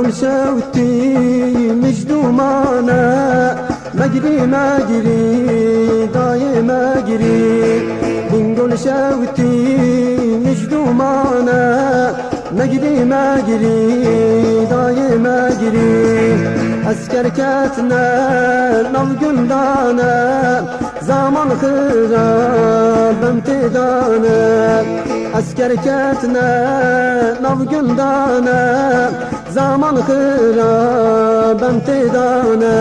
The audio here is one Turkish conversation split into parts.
گل شوتی مجدومانه مگری مگری دای مگری بین گل شوتی مجدومانه مگری مگری دای مگری اسکر کتنه نو گندانه زمان خراب امتدانه اسکر کتنه نو گندانه zaman خراب امتدانه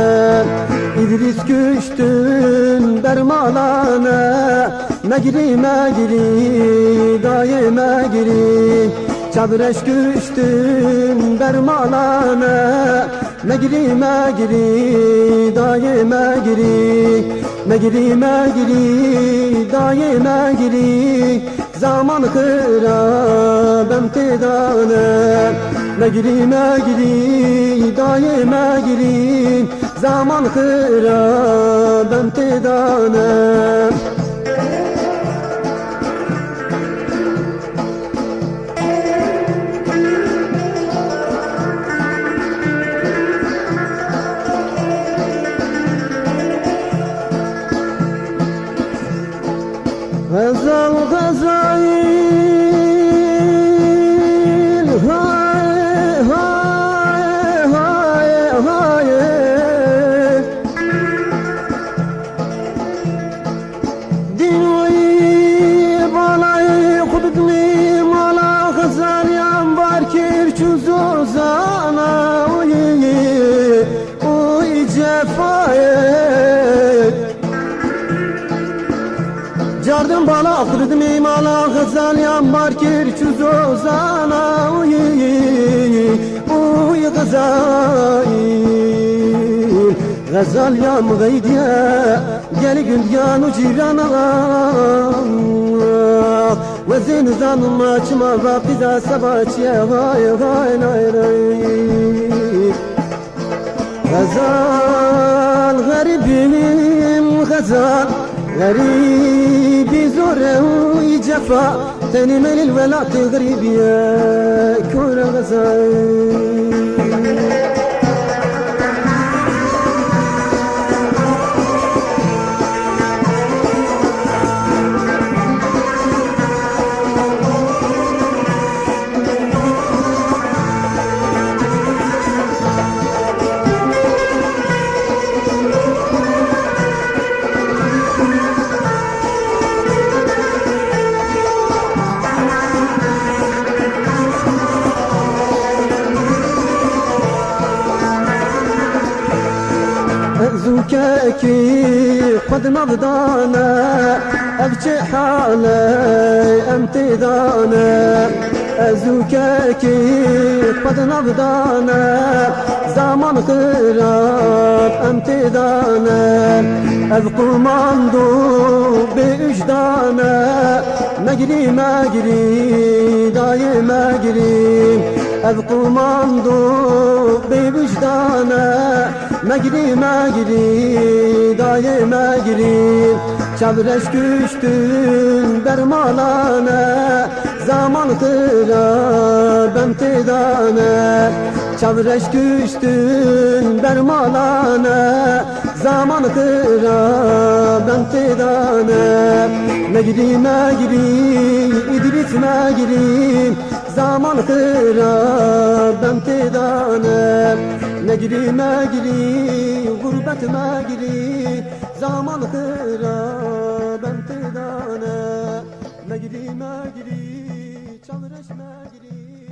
İdris küçtün bermalane Megri megri daye megri Çabreş küçtün bermalane Megri megri daye megri Megri megri daye megri Zaman خراب امتدانه Megri megri daye megri Zaman خراب امتدانه غزال غزال Jardım bala kırdım imala gazal yambar kir çuzozana uy gazal gazal yam gaydiye gel gündyan ucirana ve zin zanım açma vakiza sabaçya vay vay nay gazal garibim gazal غريبي زوره ويجفا تاني مال الولاء تغريب يا كورة غزال زوكاكي قد نبضانا أبكي حالي امتدانا زوكاكي قد نبضانا زمان خراب امتدانا أذكر ماندو بإجدانا مجري مجري داي مجري أذكر ماندو بوجدانا مجري مجري داي مجري Çabreş küçtün bermalane Zaman خراب امتدانه Çabreş küçtün bermalane Zaman خراب امتدانه Megri megri İdris megri Zaman خراب امتدانه Megri megri gurbet megri Zaman خراب امتدانه Megri megri Çabreş megri